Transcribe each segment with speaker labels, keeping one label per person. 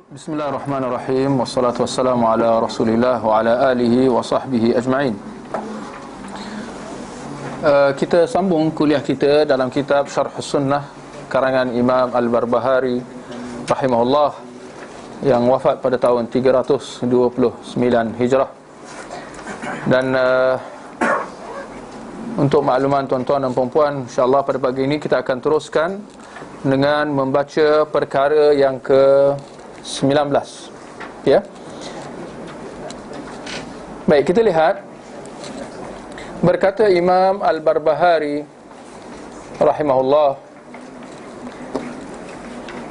Speaker 1: Bismillahirrahmanirrahim. Wassalatu wassalamu ala Rasulillah wa ala alihi wa sahbihi ajma'in. Kita sambung kuliah kita dalam kitab Syarh Sunnah karangan Imam Al-Barbahari rahimahullah yang wafat pada tahun 329 Hijrah. Dan untuk makluman tuan-tuan dan puan-puan, insya-Allah pada pagi ini kita akan teruskan dengan membaca perkara yang ke-19. Ya. Baik, kita lihat. Berkata Imam Al-Barbahari rahimahullah,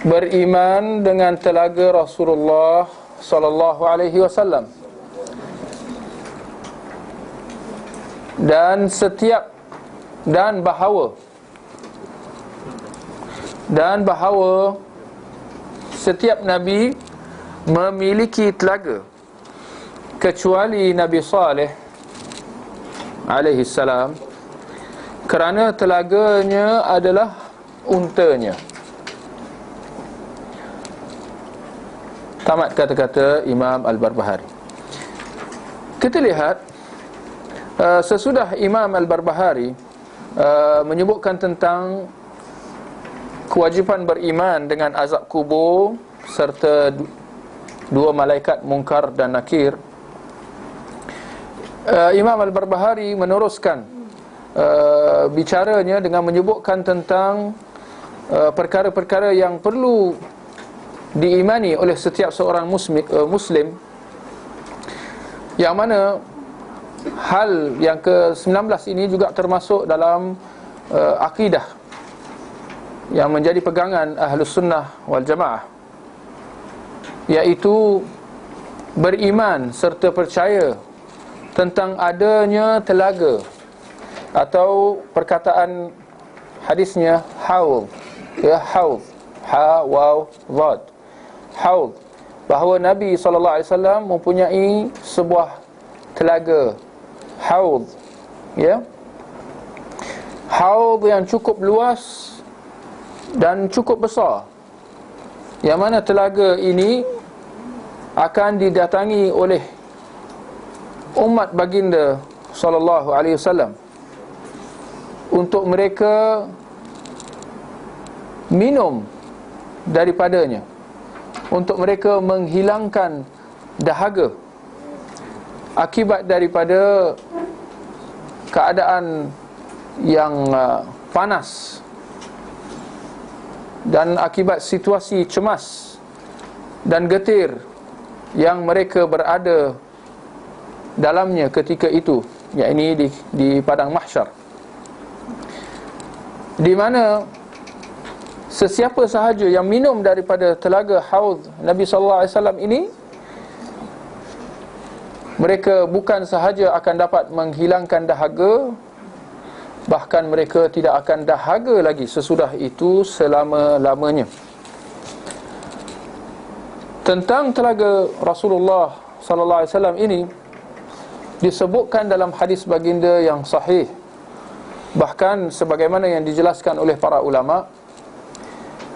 Speaker 1: beriman dengan telaga Rasulullah sallallahu alaihi wasallam dan bahawa setiap Nabi memiliki telaga kecuali Nabi Saleh alaihi salam, kerana telaganya adalah untanya. Tamat kata-kata Imam Al-Barbahari. Kita lihat sesudah Imam Al-Barbahari menyebutkan tentang kewajipan beriman dengan azab kubur serta dua malaikat Munkar dan Nakir, Imam Al-Barbahari meneruskan bicaranya dengan menyebutkan tentang perkara-perkara yang perlu diimani oleh setiap seorang Muslim, yang mana hal yang ke-19 ini juga termasuk dalam akidah yang menjadi pegangan Ahlus Sunnah wal Jamaah, iaitu beriman serta percaya tentang adanya telaga, atau perkataan hadisnya haud, ya, haud, ha waw dhad, haud, bahawa Nabi SAW mempunyai sebuah telaga haud, ya, haud yang cukup luas dan cukup besar, yang mana telaga ini akan didatangi oleh umat baginda sallallahu alaihi wasallam untuk mereka minum daripadanya, untuk mereka menghilangkan dahaga akibat daripada keadaan yang panas dan akibat situasi cemas dan getir yang mereka berada dalamnya ketika itu, yakni di padang mahsyar, di mana sesiapa sahaja yang minum daripada telaga haud Nabi sallallahu alaihi wasallam ini, mereka bukan sahaja akan dapat menghilangkan dahaga, bahkan mereka tidak akan dahaga lagi sesudah itu selama-lamanya. Tentang telaga Rasulullah sallallahu alaihi wasallam ini disebutkan dalam hadis baginda yang sahih, bahkan sebagaimana yang dijelaskan oleh para ulama,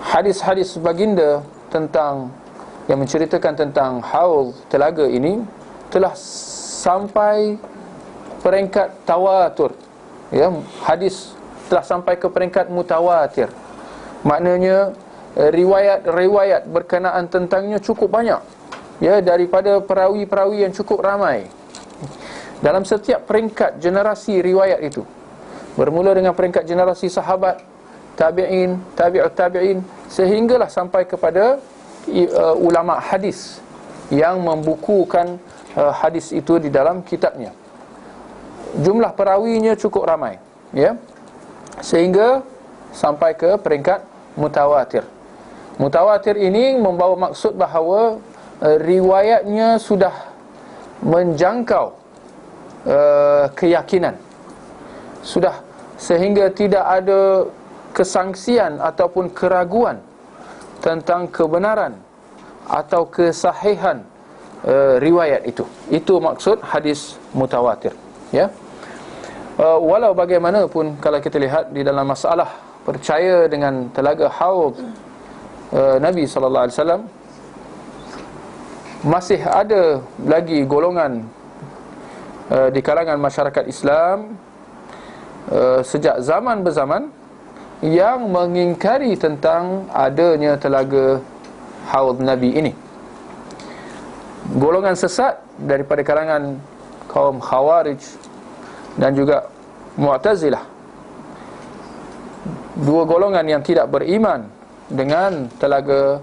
Speaker 1: hadis-hadis baginda tentang yang menceritakan tentang haud, telaga ini, telah sampai peringkat tawatur, ya, hadis telah sampai ke peringkat mutawatir. Maknanya riwayat-riwayat berkenaan tentangnya cukup banyak, ya, daripada perawi-perawi yang cukup ramai dalam setiap peringkat generasi riwayat itu, bermula dengan peringkat generasi sahabat, tabi'in, tabi'ut tabi'in, sehinggalah sampai kepada ulama hadis yang membukukan hadis itu di dalam kitabnya. Jumlah perawinya cukup ramai, ya, sehingga sampai ke peringkat mutawatir. Mutawatir ini membawa maksud bahawa riwayatnya sudah menjangkau keyakinan, sudah sehingga tidak ada kesangsian ataupun keraguan tentang kebenaran atau kesahihan riwayat itu. Itu maksud hadis mutawatir, ya. Walau bagaimanapun, kalau kita lihat di dalam masalah percaya dengan telaga haud Nabi sallallahu alaihi wasallam, masih ada lagi golongan di kalangan masyarakat Islam sejak zaman berzaman yang mengingkari tentang adanya telaga haud Nabi ini. Golongan sesat daripada kalangan kaum Khawarij dan juga Mu'tazilah, dua golongan yang tidak beriman dengan telaga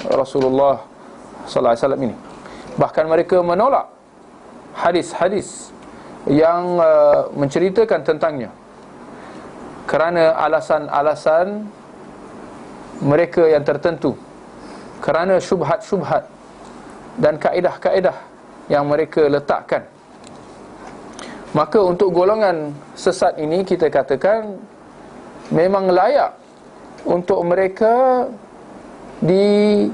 Speaker 1: Rasulullah sallallahu alaihi wasallam ini. Bahkan mereka menolak hadis-hadis yang menceritakan tentangnya kerana alasan-alasan mereka yang tertentu, kerana syubhat-syubhat dan kaedah-kaedah yang mereka letakkan. Maka untuk golongan sesat ini kita katakan memang layak untuk mereka dilarang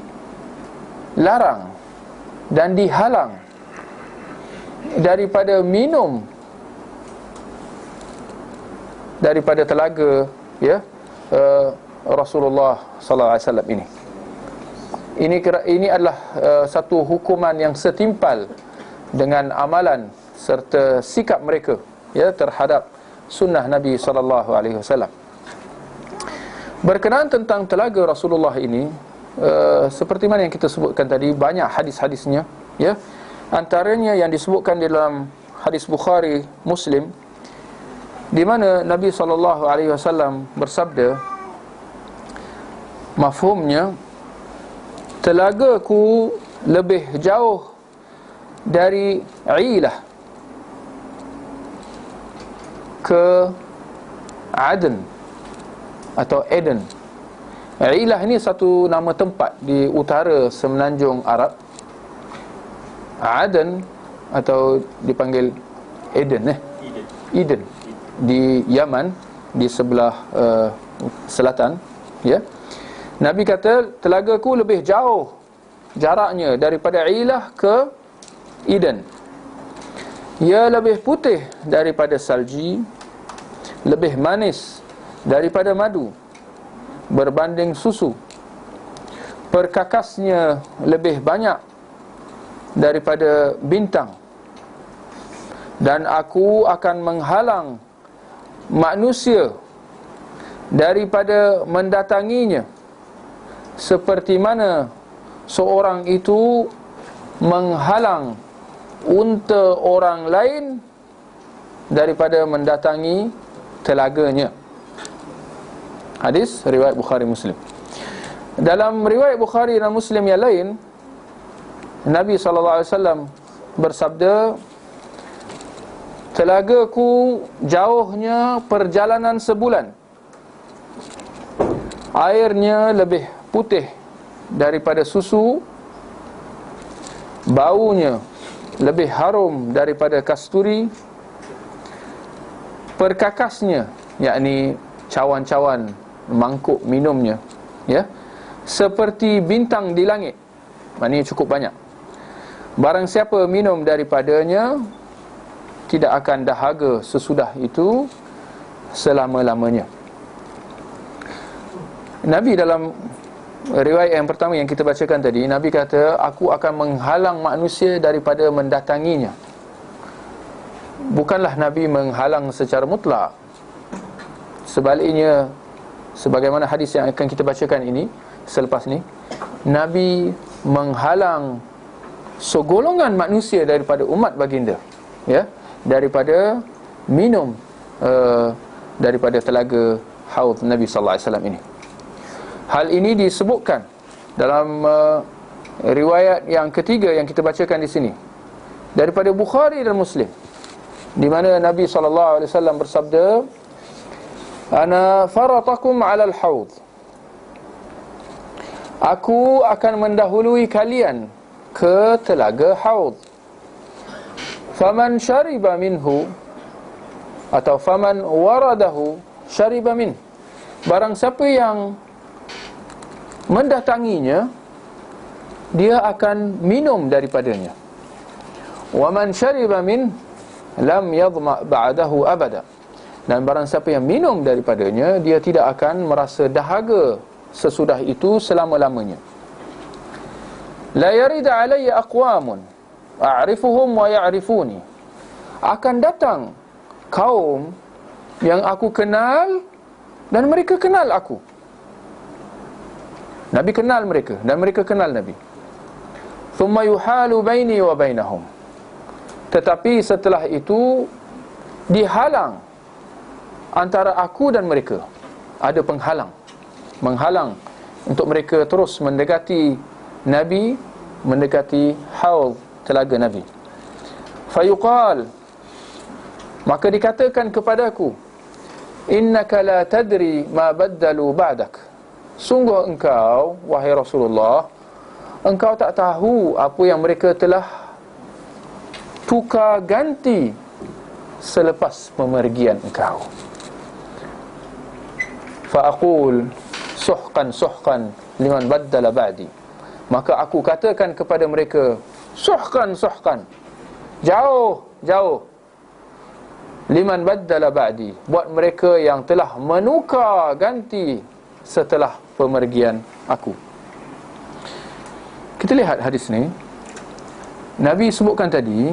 Speaker 1: dan dihalang daripada minum daripada telaga Rasulullah sallallahu alaihi wasallam ini. Ini adalah satu hukuman yang setimpal dengan amalan serta sikap mereka terhadap sunnah Nabi sallallahu alaihi wasallam. Berkenaan tentang telaga Rasulullah ini, seperti mana yang kita sebutkan tadi, banyak hadis-hadisnya, antaranya yang disebutkan di dalam hadis Bukhari, Muslim, di mana Nabi sallallahu alaihi wasallam bersabda, mafhumnya, telagaku lebih jauh dari Ilah ke Aden atau Eden. Ilah ini satu nama tempat di utara semenanjung Arab. Aden atau dipanggil Eden Eden di Yaman, di sebelah selatan, Nabi kata telagaku lebih jauh jaraknya daripada Ilah ke Eden. Ia lebih putih daripada salji, lebih manis daripada madu berbanding susu, perkakasnya lebih banyak daripada bintang, dan aku akan menghalang manusia daripada mendatanginya seperti mana seorang itu menghalang unta orang lain daripada mendatangi telaganya. Hadis riwayat Bukhari Muslim. Dalam riwayat Bukhari dan Muslim yang lain, Nabi SAW bersabda, telagaku jauhnya perjalanan sebulan, airnya lebih putih daripada susu, baunya lebih harum daripada kasturi, perkakasnya, yakni cawan-cawan mangkuk minumnya, seperti bintang di langit. Maknanya cukup banyak. Barang siapa minum daripadanya, tidak akan dahaga sesudah itu selama-lamanya. Nabi dalam riwayat yang pertama yang kita bacakan tadi, Nabi kata, aku akan menghalang manusia daripada mendatanginya. Bukanlah Nabi menghalang secara mutlak. Sebaliknya, sebagaimana hadis yang akan kita bacakan ini selepas ni, Nabi menghalang segolongan manusia daripada umat baginda, daripada minum daripada telaga haud Nabi sallallahu alaihi wasallam ini. Hal ini disebutkan dalam riwayat yang ketiga yang kita bacakan di sini daripada Bukhari dan Muslim, di mana Nabi sallallahu alaihi wasallam bersabda, ana faratakum 'alal haud. Aku akan mendahului kalian ke telaga haud. Faman syariba minhu, atau faman waradahu syariba min. Barang siapa yang mendatanginya, dia akan minum daripadanya. Wa man syariba min lam yadhma ba'dahu abada. Dan barang siapa yang minum daripadanya, dia tidak akan merasa dahaga sesudah itu selama-lamanya. La yarida alayya aqwamun a'rifuhum wa ya'rifuni. Akan datang kaum yang aku kenal dan mereka kenal aku. Nabi kenal mereka dan mereka kenal Nabi. Thumma yuhalu baini wa bainahum. Tetapi setelah itu dihalang antara aku dan mereka. Ada penghalang, menghalang untuk mereka terus mendekati Nabi, mendekati haul telaga Nabi. Fayuqal, maka dikatakan kepadaku, innaka la tadri ma baddalu ba'dak. Sungguh engkau, wahai Rasulullah, engkau tak tahu apa yang mereka telah tukar ganti selepas pemergian engkau. Fa'aqul suhqan suhqan liman baddala ba'di. Maka aku katakan kepada mereka, suhqan suhqan, jauh jauh, liman baddala ba'di, buat mereka yang telah menukar ganti setelah pemergian aku. Kita lihat hadis ni. Nabi sebutkan tadi,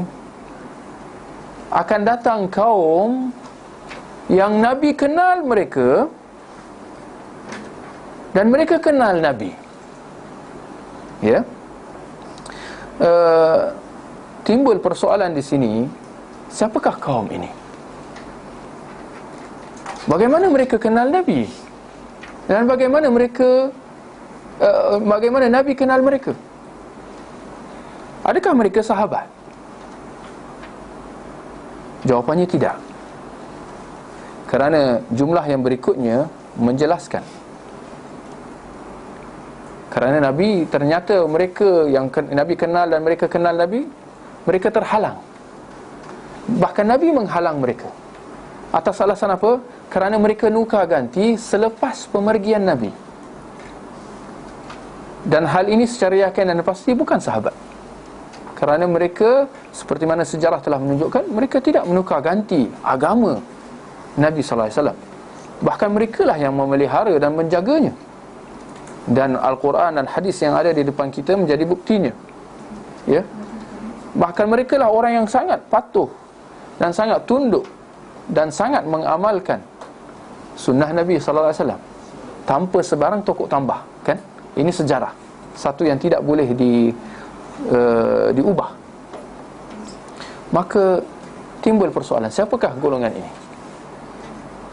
Speaker 1: akan datang kaum yang Nabi kenal mereka dan mereka kenal Nabi. Ya. Timbul persoalan di sini, siapakah kaum ini? Bagaimana mereka kenal Nabi? Dan bagaimana Nabi kenal mereka? Adakah mereka sahabat? Jawapannya tidak. Kerana jumlah yang berikutnya menjelaskan. Kerana Nabi, ternyata mereka yang Nabi kenal dan mereka kenal Nabi, mereka terhalang. Bahkan Nabi menghalang mereka. Atas alasan apa? Kerana mereka nukar ganti selepas pemergian Nabi. Dan hal ini secara yakin dan pasti bukan sahabat. Kerana mereka, seperti mana sejarah telah menunjukkan, mereka tidak menukar ganti agama Nabi SAW. Bahkan mereka lah yang memelihara dan menjaganya. Dan Al-Quran dan hadis yang ada di depan kita menjadi buktinya. Ya. Bahkan mereka lah orang yang sangat patuh dan sangat tunduk dan sangat mengamalkan sunnah Nabi SAW tanpa sebarang tokok tambah, kan? Ini sejarah, satu yang tidak boleh diubah. Maka timbul persoalan, siapakah golongan ini?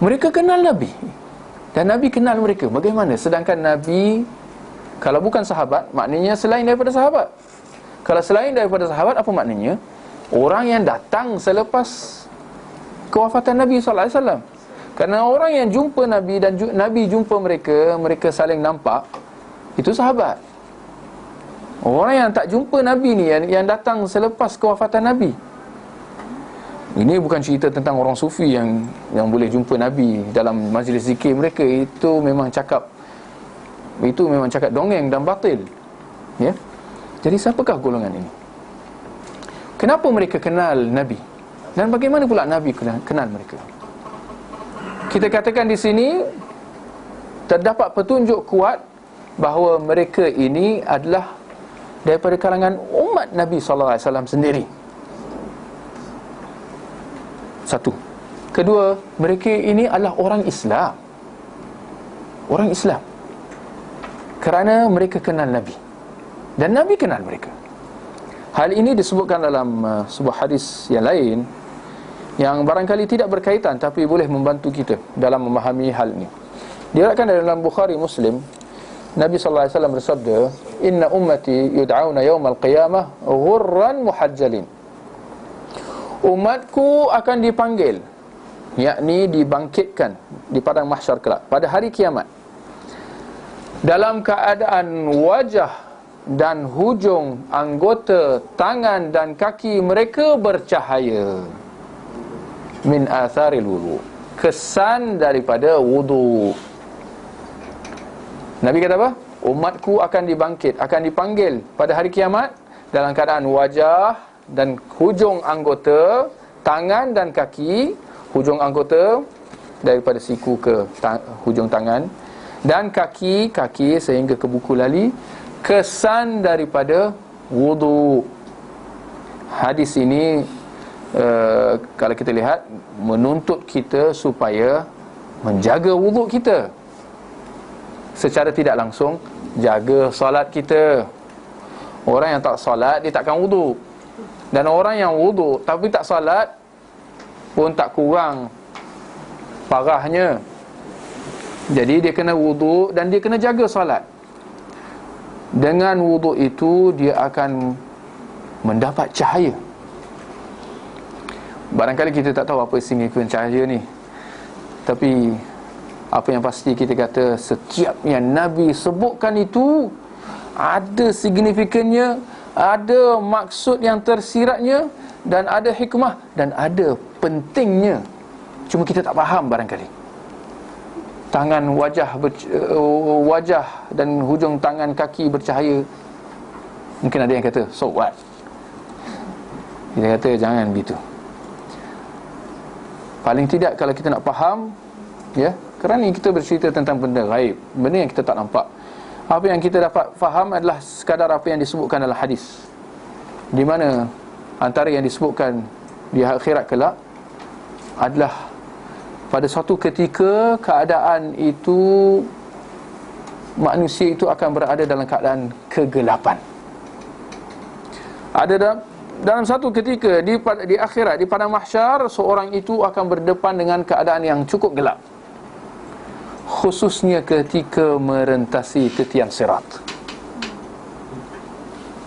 Speaker 1: Mereka kenal Nabi dan Nabi kenal mereka. Bagaimana? Sedangkan Nabi, kalau bukan sahabat, maknanya selain daripada sahabat. Kalau selain daripada sahabat, apa maknanya? Orang yang datang selepas kewafatan Nabi SAW. Kerana orang yang jumpa Nabi dan Nabi jumpa mereka, mereka saling nampak, itu sahabat. Orang yang tak jumpa Nabi ni, yang datang selepas kewafatan Nabi, ini bukan cerita tentang orang sufi yang boleh jumpa Nabi dalam majlis zikir mereka. Itu memang cakap dongeng dan batil. Ya. Jadi siapakah golongan ini? Kenapa mereka kenal Nabi? Dan bagaimana pula Nabi kenal mereka? Kita katakan di sini terdapat petunjuk kuat bahawa mereka ini adalah daripada kalangan umat Nabi SAW sendiri. Satu. Kedua, mereka ini adalah orang Islam. Orang Islam. Kerana mereka kenal Nabi dan Nabi kenal mereka. Hal ini disebutkan dalam sebuah hadis yang lain, yang barangkali tidak berkaitan tapi boleh membantu kita dalam memahami hal ini. Diriwayatkan dalam Bukhari Muslim, Nabi sallallahu alaihi wasallam bersabda, "Inna ummati yud'auna yaumal qiyamah ghurran muhajjalin." Umatku akan dipanggil, yakni dibangkitkan di padang mahsyar kelak pada hari kiamat, dalam keadaan wajah dan hujung anggota tangan dan kaki mereka bercahaya. Min atharil wudu, kesan daripada wudu. Nabi kata apa? Umatku akan dibangkit, akan dipanggil pada hari kiamat dalam keadaan wajah dan hujung anggota, tangan dan kaki. Hujung anggota daripada siku ke hujung tangan, dan kaki sehingga ke buku lali, kesan daripada wudu. Hadis ini kalau kita lihat menuntut kita supaya menjaga wudu kita. Secara tidak langsung jaga solat kita. Orang yang tak solat dia takkan wudu. Dan orang yang wudu tapi tak solat pun tak kurang parahnya. Jadi dia kena wudu dan dia kena jaga solat. Dengan wudu itu dia akan mendapat cahaya. Barangkali kita tak tahu apa signifikan cahaya ni, tapi apa yang pasti kita kata setiap yang Nabi sebutkan itu ada signifikannya, ada maksud yang tersiratnya, dan ada hikmah, dan ada pentingnya. Cuma kita tak faham barangkali. Tangan, wajah dan hujung tangan kaki bercahaya. Mungkin ada yang kata, so what? Kita kata jangan begitu. Paling tidak kalau kita nak faham, ya, kerana kita bercerita tentang benda gaib, benda yang kita tak nampak. Apa yang kita dapat faham adalah sekadar apa yang disebutkan dalam hadis, di mana antara yang disebutkan di akhirat kelak adalah pada suatu ketika keadaan itu manusia itu akan berada dalam keadaan kegelapan. Ada dalam satu ketika di akhirat, di padang mahsyar, seorang itu akan berdepan dengan keadaan yang cukup gelap, khususnya ketika merentasi titian sirat.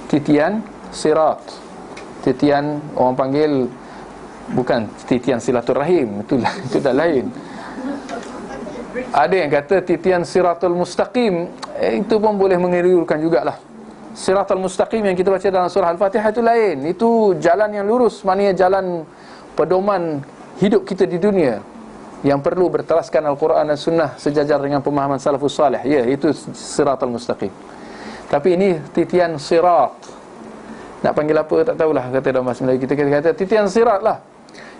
Speaker 1: Titian sirat, titian orang panggil, bukan titian silaturahim, itu dah lain. Ada yang kata titian siratul mustaqim, itu pun boleh mengelirukan jugalah. Siratul mustaqim yang kita baca dalam surah Al-Fatihah itu lain. Itu jalan yang lurus, maknanya jalan pedoman hidup kita di dunia, yang perlu berteraskan Al-Quran dan Sunnah sejajar dengan pemahaman salafus salih. Ya, itu siratul mustaqim. Tapi ini titian sirat. Nak panggil apa tak tahulah, kata dalam bahasa Melayu kita kata titian sirat lah,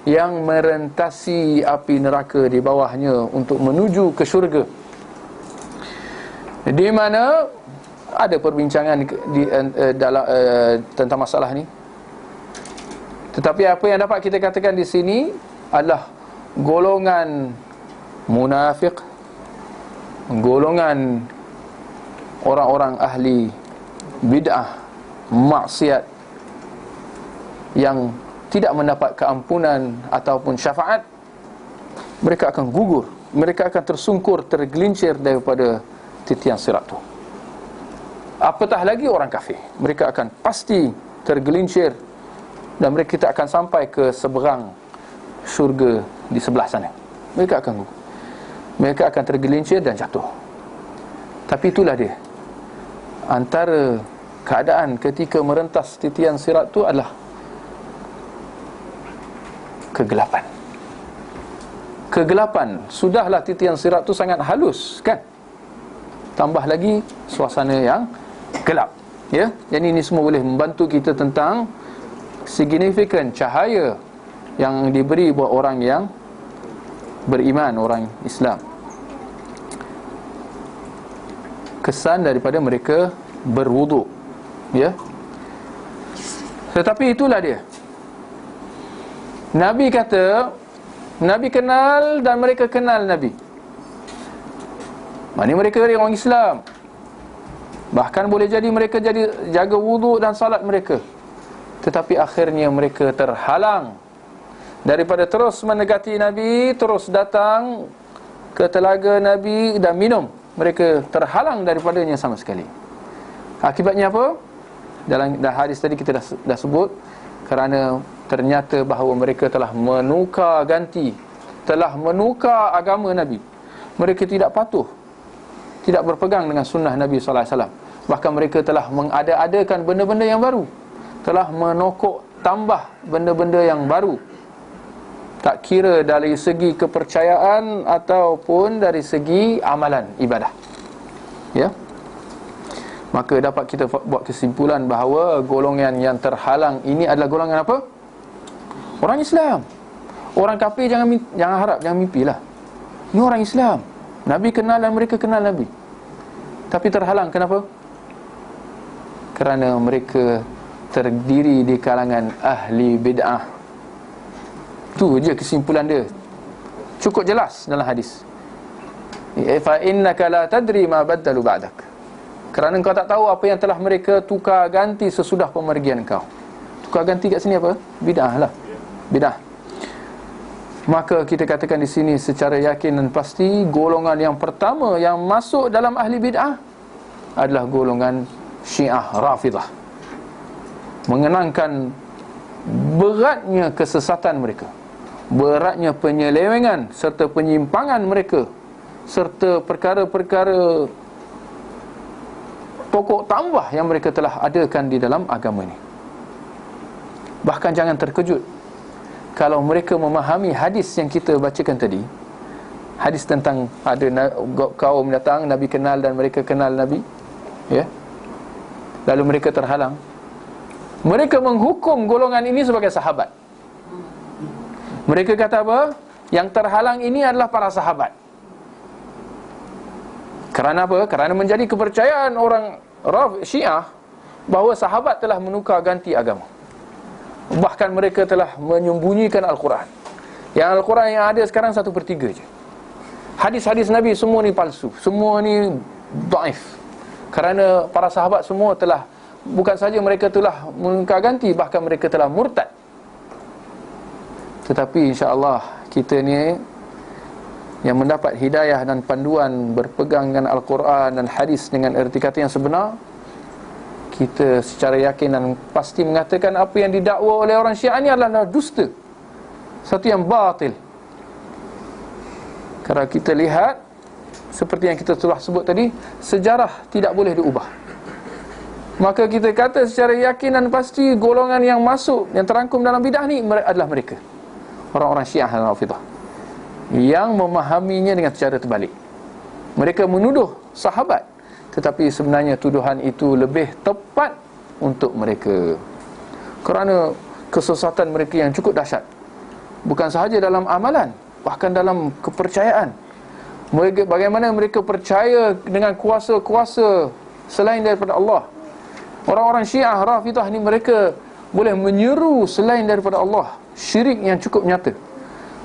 Speaker 1: yang merentasi api neraka di bawahnya untuk menuju ke syurga. Di mana ada perbincangan dalam tentang masalah ni. Tetapi apa yang dapat kita katakan di sini adalah golongan munafik, golongan orang-orang ahli bid'ah, maksiat, yang tidak mendapat keampunan ataupun syafaat, mereka akan gugur, mereka akan tersungkur, tergelincir daripada titian sirat itu. Apatah lagi orang kafir, mereka akan pasti tergelincir dan mereka tidak akan sampai ke seberang syurga di sebelah sana. Mereka akan gugur, mereka akan tergelincir dan jatuh. Tapi itulah dia, antara keadaan ketika merentas titian sirat itu adalah kegelapan. Kegelapan. Sudahlah titian sirat itu sangat halus, kan? Tambah lagi suasana yang gelap. Ya, jadi ini semua boleh membantu kita tentang signifikan cahaya yang diberi buat orang yang beriman, orang Islam. Kesan daripada mereka berwuduk, ya. Tetapi itulah dia. Nabi kata, Nabi kenal dan mereka kenal Nabi. Mana mereka orang Islam. Bahkan boleh jadi mereka jadi jaga wuduk dan salat mereka. Tetapi akhirnya mereka terhalang daripada terus mendekati Nabi, terus datang ke telaga Nabi dan minum. Mereka terhalang daripadanya sama sekali. Akibatnya apa? Dalam hadis tadi kita dah sebut, kerana ternyata bahawa mereka telah menukar ganti, telah menukar agama Nabi. Mereka tidak patuh, tidak berpegang dengan sunnah Nabi SAW. Bahkan mereka telah mengada-adakan benda-benda yang baru, telah menokok tambah benda-benda yang baru, tak kira dari segi kepercayaan ataupun dari segi amalan ibadah. Ya, maka dapat kita buat kesimpulan bahawa golongan yang terhalang ini adalah golongan apa? Orang Islam. Orang kafir jangan harap, jangan mimpilah. Ini orang Islam. Nabi kenal dan mereka kenal Nabi. Tapi terhalang, kenapa? kerana mereka terdiri di kalangan ahli bid'ah. Tu je kesimpulan dia, cukup jelas dalam hadis. Fa innaka la tadri ma badalu ba'dak, kerana kau tak tahu apa yang telah mereka tukar ganti sesudah pemergian kau. Tukar ganti kat sini apa? Bid'ah lah, bid'ah. Maka kita katakan di sini secara yakin dan pasti, golongan yang pertama yang masuk dalam ahli bid'ah adalah golongan Syiah Rafidah. Mengenangkan beratnya kesesatan mereka, beratnya penyelewengan serta penyimpangan mereka, serta perkara-perkara pokok tambah yang mereka telah adakan di dalam agama ini. Bahkan jangan terkejut kalau mereka memahami hadis yang kita bacakan tadi, hadis tentang ada kaum datang, Nabi kenal dan mereka kenal Nabi, ya, lalu mereka terhalang. Mereka menghukum golongan ini sebagai sahabat. Mereka kata apa? Yang terhalang ini adalah para sahabat. Kerana apa? Kerana menjadi kepercayaan orang Syiah bahawa sahabat telah menukar ganti agama. Bahkan mereka telah menyembunyikan Al-Quran. Yang Al-Quran yang ada sekarang 1/3 je. Hadis-hadis Nabi semua ni palsu, semua ni daif. Kerana para sahabat semua telah, bukan saja mereka telah menukar ganti, bahkan mereka telah murtad. Tetapi insya-Allah kita ni yang mendapat hidayah dan panduan berpegang dengan Al-Quran dan hadis dengan erti kata yang sebenar, kita secara yakin dan pasti mengatakan apa yang didakwa oleh orang Syiah ni adalah dusta, satu yang batil. Kalau kita lihat seperti yang kita telah sebut tadi, sejarah tidak boleh diubah. Maka kita kata secara yakin dan pasti golongan yang masuk, yang terangkum dalam bidah ni adalah mereka, orang-orang Syiah dan Rafidah, yang memahaminya dengan cara terbalik. Mereka menuduh sahabat, tetapi sebenarnya tuduhan itu lebih tepat untuk mereka, kerana kesesatan mereka yang cukup dahsyat, bukan sahaja dalam amalan, bahkan dalam kepercayaan. Bagaimana mereka percaya dengan kuasa-kuasa selain daripada Allah. Orang-orang Syiah Rafidah ni mereka boleh menyeru selain daripada Allah, syirik yang cukup nyata.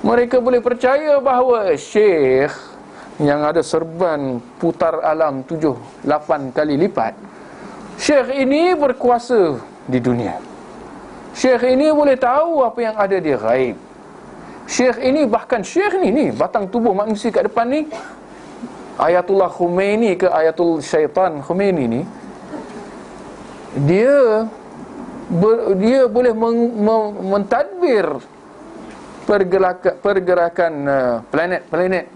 Speaker 1: Mereka boleh percaya bahawa syekh yang ada serban putar alam 7-8 kali lipat, syekh ini berkuasa di dunia. Syekh ini boleh tahu apa yang ada di ghaib. Syekh ini, bahkan syekh ni batang tubuh manusia kat depan ni, Ayatullah Khomeini ke Ayatul Syaitan Khomeini ni, dia boleh mentadbir pergerakan planet-planet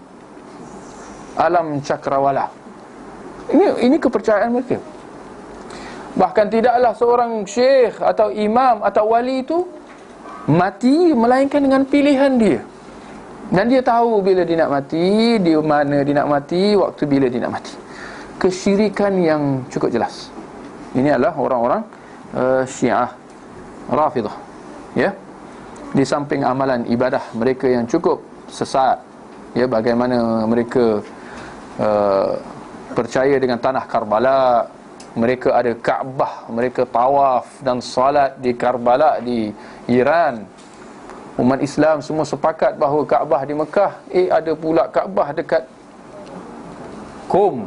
Speaker 1: alam cakrawala. Ini kepercayaan mereka. Bahkan tidaklah seorang syekh atau imam atau wali itu mati melainkan dengan pilihan dia. Dan dia tahu bila dia nak mati, di mana dia nak mati, waktu bila dia nak mati. Kesyirikan yang cukup jelas. Ini adalah orang-orang Syiah Rafidah, ya. Di samping amalan ibadah mereka yang cukup sesat, ya, bagaimana mereka percaya dengan tanah Karbala, mereka ada Kaabah, mereka tawaf dan salat di Karbala di Iran. Umat Islam semua sepakat bahawa Kaabah di Mekah, ada pula Kaabah dekat Qum,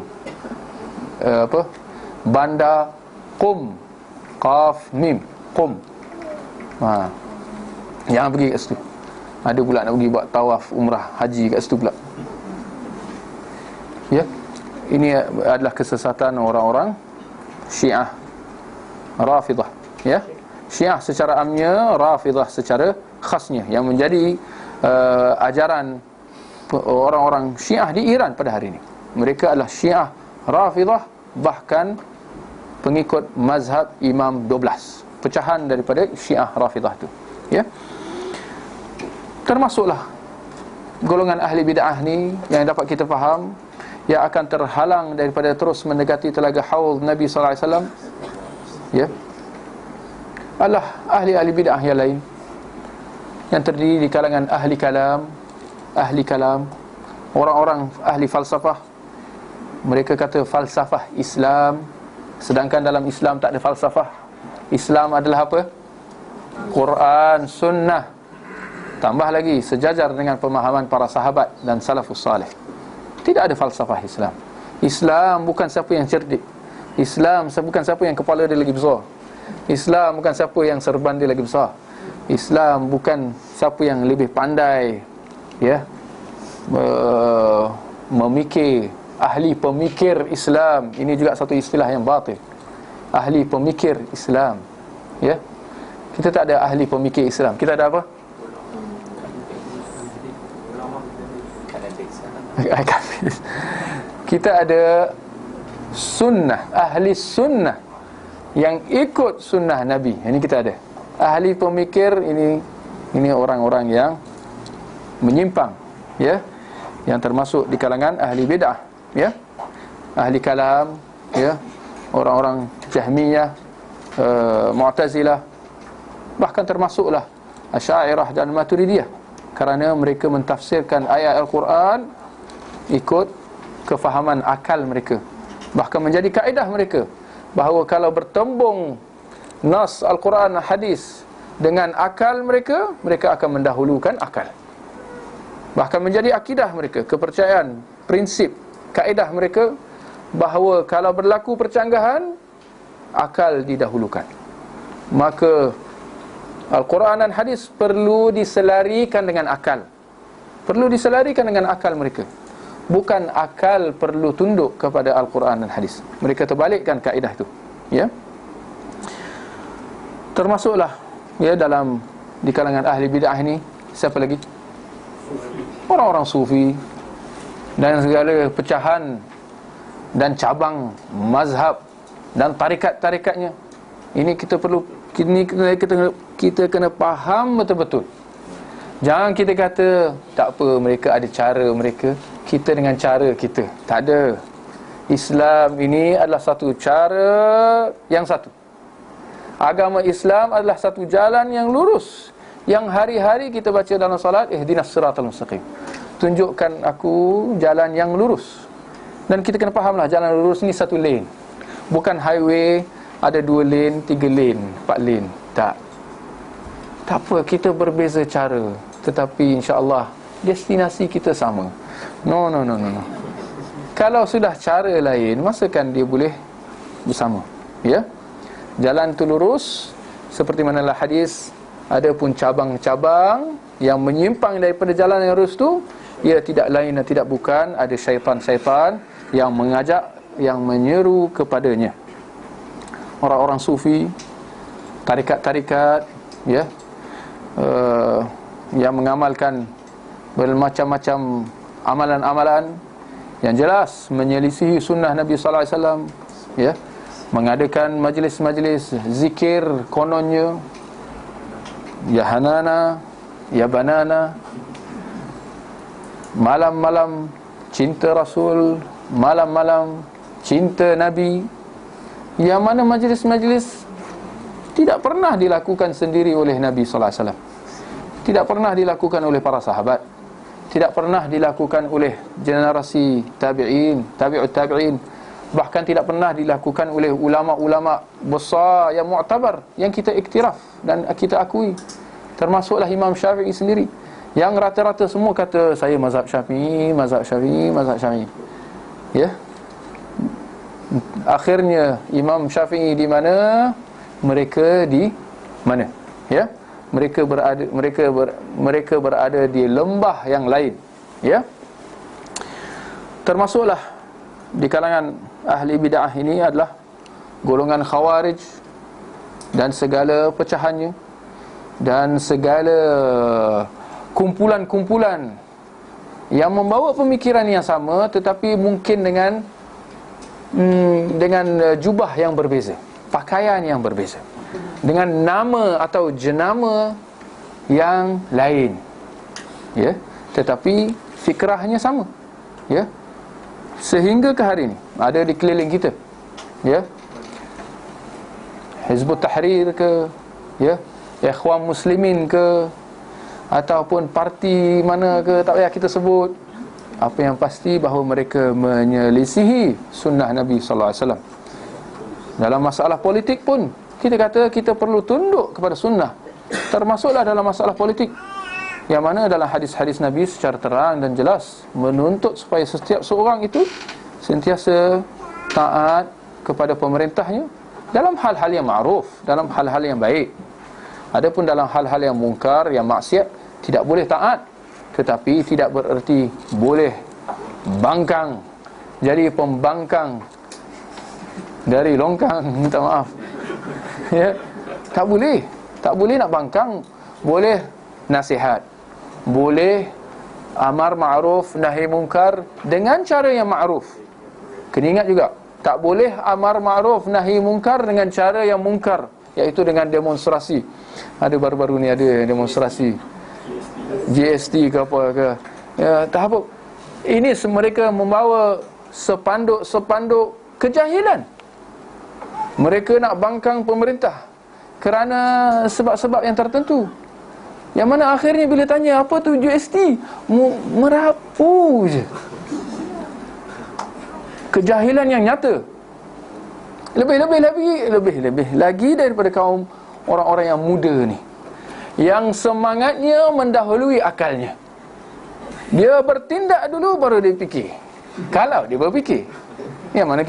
Speaker 1: Bandar Qum, Qaf Mim, Qum. Jangan pergi kat situ. Ada pula nak pergi buat tawaf umrah haji kat situ pula. Ya, ini adalah kesesatan orang-orang Syiah Rafidah, ya. Syiah secara amnya, Rafidah secara khasnya, yang menjadi ajaran orang-orang Syiah di Iran pada hari ini. Mereka adalah Syiah Rafidah, bahkan pengikut mazhab Imam 12, pecahan daripada Syiah Rafidah itu, ya. Termasuklah golongan ahli bid'ah ni yang dapat kita faham, yang akan terhalang daripada terus mendekati telaga haud Nabi sallallahu alaihi wasallam, ya, adalah ahli-ahli bid'ah yang lain, yang terdiri di kalangan ahli kalam, orang-orang ahli falsafah. Mereka kata falsafah Islam Sedangkan dalam Islam tak ada falsafah. Islam adalah apa? Quran, sunnah. Tambah lagi sejajar dengan pemahaman para sahabat dan salafus salih. Tidak ada falsafah Islam. Islam bukan siapa yang cerdik. Islam bukan siapa yang kepala dia lagi besar. Islam bukan siapa yang serban dia lagi besar. Islam bukan siapa yang lebih pandai, ya, memikir. Ahli pemikir Islam, ini juga satu istilah yang batil. Ahli pemikir Islam, ya. Kita tak ada ahli pemikir Islam. Kita ada apa? Kita ada sunnah, ahli sunnah yang ikut sunnah Nabi. Ini kita ada. Ahli pemikir ini orang-orang yang menyimpang, ya, yang termasuk di kalangan ahli bid'ah, ya, ahli kalam, ya, orang-orang Jahmiyah, Mu'tazilah, bahkan termasuklah Asy'ariyah dan Maturidiyah, kerana mereka mentafsirkan ayat Al-Quran ikut kefahaman akal mereka. Bahkan menjadi kaedah mereka bahawa kalau bertembung nas Al-Quran dan hadis dengan akal mereka, mereka akan mendahulukan akal. Bahkan menjadi akidah mereka, kepercayaan, prinsip, kaedah mereka bahawa kalau berlaku percanggahan, akal didahulukan. Maka Al-Quran dan hadis perlu diselarikan dengan akal. Perlu diselarikan dengan akal mereka. Bukan akal perlu tunduk kepada Al-Quran dan hadis. Mereka terbalikkan kaedah itu, ya. Termasuklah, ya, dalam di kalangan ahli bid'ah ini siapa lagi? Orang-orang sufi dan segala pecahan dan cabang mazhab dan tarikat-tarikatnya. Ini kita perlu, kita kena faham betul-betul. Jangan kita kata tak apa, mereka ada cara mereka, kita dengan cara kita. Tak ada. Islam ini adalah satu cara yang satu. Agama Islam adalah satu jalan yang lurus, yang hari-hari kita baca dalam salat, ihdinas siratal mustaqim. Tunjukkan aku jalan yang lurus. Dan kita kena fahamlah, jalan lurus ni satu lane. Bukan highway ada 2 lane, 3 lane, 4 lane. Tak. Tak apa, kita berbeza cara, tetapi insya-Allah destinasi kita sama. No. Kalau sudah cara lain, masakan dia boleh bersama, ya? Jalan tu lurus, seperti manalah hadis, ada pun cabang-cabang yang menyimpang daripada jalan yang lurus tu, ia tidak lain dan tidak bukan ada syaitan-syaitan yang mengajak, yang menyeru kepadanya. Orang-orang sufi, tarikat-tarikat, ya, yang mengamalkan bermacam-macam amalan-amalan yang jelas menyelisihi sunnah Nabi sallallahu alaihi wasallam, ya, mengadakan majlis-majlis zikir kononnya, ya hanana, ya banana, malam-malam cinta Rasul, malam-malam cinta Nabi, yang mana majlis-majlis tidak pernah dilakukan sendiri oleh Nabi sallallahu alaihi wasallam, tidak pernah dilakukan oleh para sahabat, tidak pernah dilakukan oleh generasi tabi'in, tabi'ut tabi'in, bahkan tidak pernah dilakukan oleh ulama-ulama besar yang mu'tabar, yang kita iktiraf dan kita akui. Termasuklah Imam Syafi'i sendiri, yang rata-rata semua kata saya mazhab Syafi'i, mazhab Syafi'i, mazhab Syafi'i, ya. Akhirnya Imam Syafi'i di mana? Mereka di mana? Ya. Mereka berada di lembah yang lain, ya. Termasuklah di kalangan ahli bid'ah ini adalah golongan Khawarij dan segala pecahannya dan segala kumpulan-kumpulan yang membawa pemikiran yang sama tetapi mungkin dengan jubah yang berbeza, pakaian yang berbeza, dengan nama atau jenama yang lain, ya, tetapi fikrahnya sama, ya. Sehingga ke hari ini ada di keliling kita, ya, Hizbut Tahrir ke, ya, Ikhwan Muslimin ke, ataupun parti mana ke, tak payah kita sebut. Apa yang pasti bahawa mereka menyelisihi sunnah Nabi sallallahu alaihi wasallam, Dalam masalah politik pun kita kata kita perlu tunduk kepada sunnah, termasuklah dalam masalah politik, yang mana dalam hadis-hadis Nabi secara terang dan jelas menuntut supaya setiap seorang itu sentiasa taat kepada pemerintahnya dalam hal-hal yang ma'ruf, dalam hal-hal yang baik. Adapun dalam hal-hal yang mungkar, yang maksiat, tidak boleh taat. Tetapi tidak bererti boleh bangkang, jadi pembangkang dari longkang, minta maaf. Ya, tak boleh. Tak boleh nak bangkang. Boleh nasihat, boleh amar ma'ruf nahi mungkar dengan cara yang ma'ruf. Kena ingat juga, tak boleh amar ma'ruf nahi mungkar dengan cara yang mungkar, iaitu dengan demonstrasi. Ada baru-baru ni ada demonstrasi GST ke apa ke, ya, tak apa. Ini mereka membawa sepanduk-sepanduk kejahilan. Mereka nak bangkang pemerintah kerana sebab-sebab yang tertentu, yang mana akhirnya bila tanya apa tu GST, merapu je. Kejahilan yang nyata. Lebih lagi daripada kaum orang-orang yang muda ni, yang semangatnya mendahului akalnya. Dia bertindak dulu baru dia fikir, kalau dia berfikir. Yang mana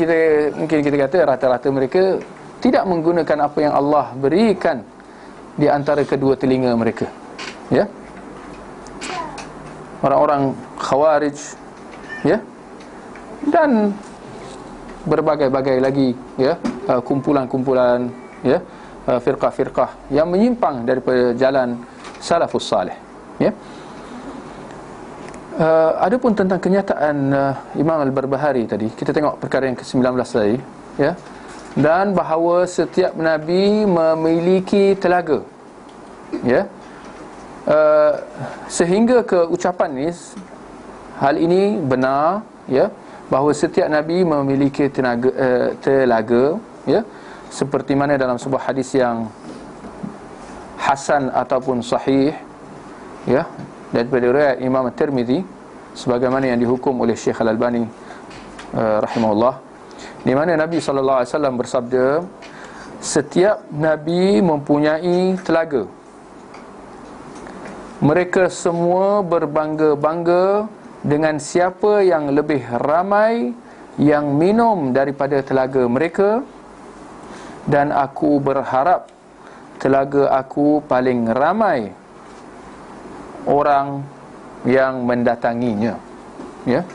Speaker 1: mungkin kita kata rata-rata mereka tidak menggunakan apa yang Allah berikan di antara kedua telinga mereka. Ya, orang-orang Khawarij, ya, dan berbagai-bagai lagi, ya, kumpulan-kumpulan, ya, firqah-firqah yang menyimpang daripada jalan salafus salih. Ya. Adapun tentang kenyataan Imam Al-Barbahari tadi, kita tengok perkara yang ke-19 tadi, ya, dan bahawa setiap nabi memiliki telaga, ya, sehingga ke ucapan ni, hal ini benar, ya, bahawa setiap nabi memiliki telaga, ya, seperti mana dalam sebuah hadis yang hasan ataupun sahih, ya, daripada riwayat Imam At-Tirmidzi, sebagaimana yang dihukum oleh Syekh Al-Albani rahimahullah, di mana Nabi SAW bersabda, setiap nabi mempunyai telaga. Mereka semua berbangga-bangga dengan siapa yang lebih ramai yang minum daripada telaga mereka, dan aku berharap telaga aku paling ramai orang yang mendatanginya. Ya.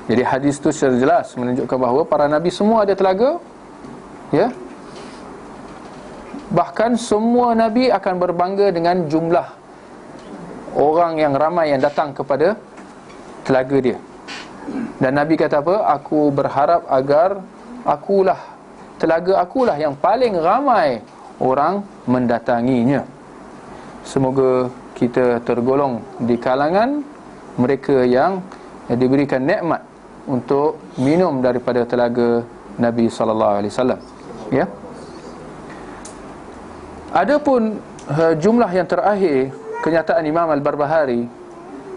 Speaker 1: Jadi hadis tu secara jelas menunjukkan bahawa para nabi semua ada telaga, ya. Bahkan semua nabi akan berbangga dengan jumlah orang yang ramai yang datang kepada telaga dia. Dan Nabi kata apa? Aku berharap agar telaga akulah yang paling ramai orang mendatanginya. Semoga kita tergolong di kalangan mereka yang diberikan nikmat untuk minum daripada telaga Nabi sallallahu alaihi wasallam. Ya. Adapun jumlah yang terakhir kenyataan Imam Al-Barbahari,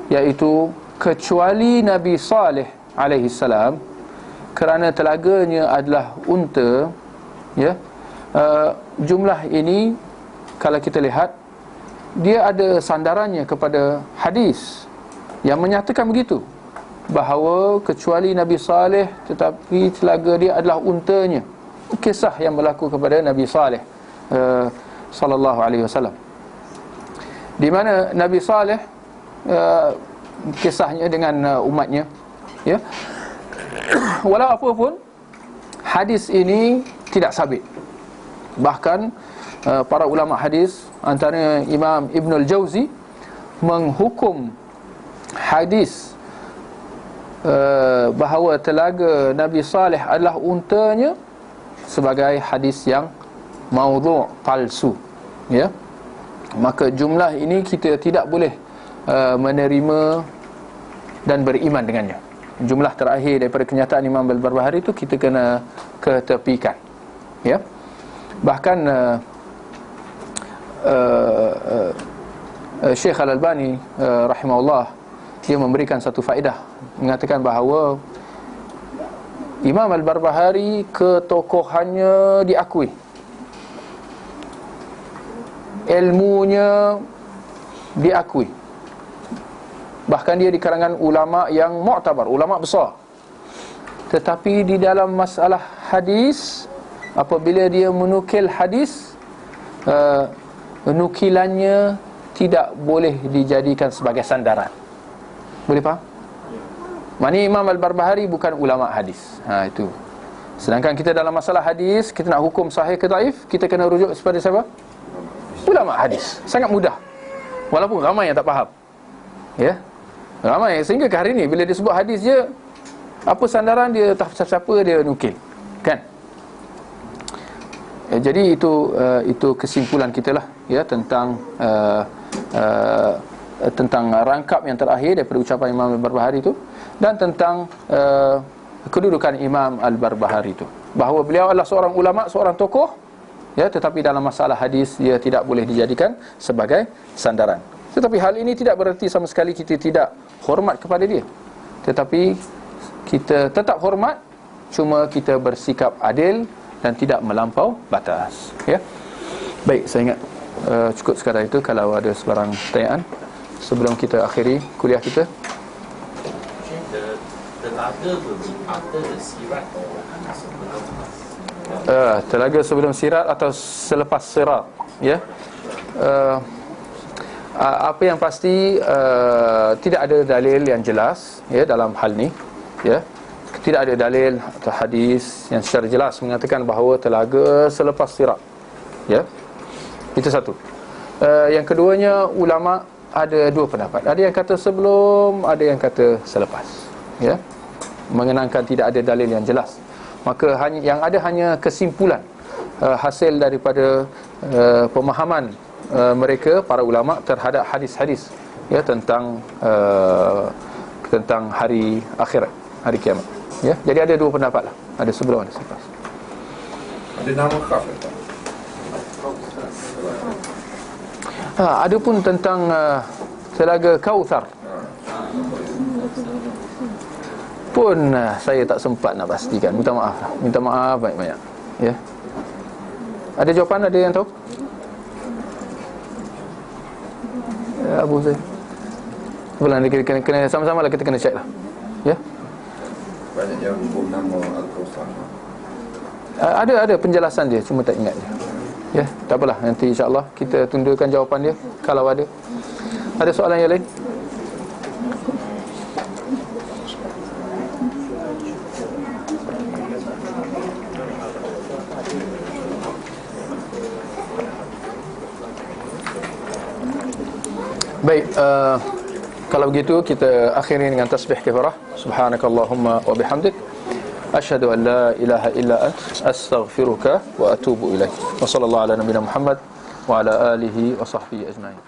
Speaker 1: iaitu kecuali Nabi Saleh alaihi salam, kerana telaganya adalah unta, ya. Jumlah ini kalau kita lihat, dia ada sandarannya kepada hadis yang menyatakan begitu, bahawa kecuali Nabi Saleh tetapi telaga dia adalah untanya. Kisah yang berlaku kepada Nabi Saleh sallallahu alaihi wasallam, di mana Nabi Saleh kisahnya dengan umatnya, ya. Walau apa pun hadis ini tidak sabit. Bahkan para ulama hadis, antara Imam Ibn Al-Jawzi, menghukum hadis bahawa telaga Nabi Saleh adalah untanya sebagai hadis yang maudhu', palsu, ya. Maka jumlah ini kita tidak boleh menerima dan beriman dengannya. Jumlah terakhir daripada kenyataan Imam Al-Barbahari itu kita kena ketepikan, ya. Bahkan Syekh Al-Albani rahimahullah, dia memberikan satu faedah, mengatakan bahawa Imam Al-Barbahari ketokohannya diakui, ilmunya diakui, bahkan dia di kalangan ulama yang mu'tabar, ulama besar. Tetapi di dalam masalah hadis, apabila dia menukil hadis, nukilannya tidak boleh dijadikan sebagai sandaran. Boleh faham? Maknanya Imam Al-Barbahari bukan ulama hadis. Itu. Sedangkan kita dalam masalah hadis, kita nak hukum sahih ke dhaif, kita kena rujuk kepada siapa? Ulama hadis. Sangat mudah. Walaupun ramai yang tak faham. Ya. Ramai, sehingga ke hari ni bila disebut hadis je, apa sandaran dia, tak siapa dia nukil. Kan? Jadi itu kesimpulan kita lah, ya, tentang rangkap yang terakhir daripada ucapan Imam Al-Barbahari itu, dan tentang kedudukan Imam Al-Barbahari itu, bahawa beliau adalah seorang ulama, seorang tokoh, ya, tetapi dalam masalah hadis dia tidak boleh dijadikan sebagai sandaran. Tetapi hal ini tidak bererti sama sekali kita tidak hormat kepada dia, tetapi kita tetap hormat, cuma kita bersikap adil dan tidak melampau batas, ya. Baik, saya ingat cukup sekadar itu. Kalau ada sebarang pertanyaan sebelum kita akhiri kuliah kita. Telaga sebelum sirat atau selepas sirat, ya. Apa yang pasti, tidak ada dalil yang jelas, ya, dalam hal ni, ya. Tidak ada dalil atau hadis yang secara jelas mengatakan bahawa telaga selepas sirat, ya. Itu satu. Yang keduanya, ulama ada dua pendapat. Ada yang kata sebelum, ada yang kata selepas, ya. Mengenangkan tidak ada dalil yang jelas, maka yang ada hanya kesimpulan hasil daripada pemahaman mereka, para ulama, terhadap hadis-hadis, ya, tentang hari akhirat, hari kiamat, ya. Jadi ada dua pendapat lah, ada sebelum, ada selepas.
Speaker 2: Ada nama khas tak?
Speaker 1: Ada pun tentang telaga Kautsar pun saya tak sempat nak pastikan. Minta maaf banyak-banyak, ya. Ada jawapan, ada yang tahu? Abu Zaid, bulan kena sama-sama lah, kita kena check lah, ya.
Speaker 2: Banyak yang hubung nama Al-Kautsar.
Speaker 1: Ada penjelasan dia, cuma tak ingat dia, ya. Tak apalah, nanti insya-Allah kita tundakan jawapan dia kalau ada. Ada soalan yang lain? Baik, kalau begitu kita akhiri dengan tasbih kafarah. Subhanakallahumma wa bihamdik, asyhadu an la ilaha illa ant, astaghfiruka wa atubu ilaik. Wa sallallahu ala nabiyyina Muhammad wa ala alihi wa sahbihi ajma'in.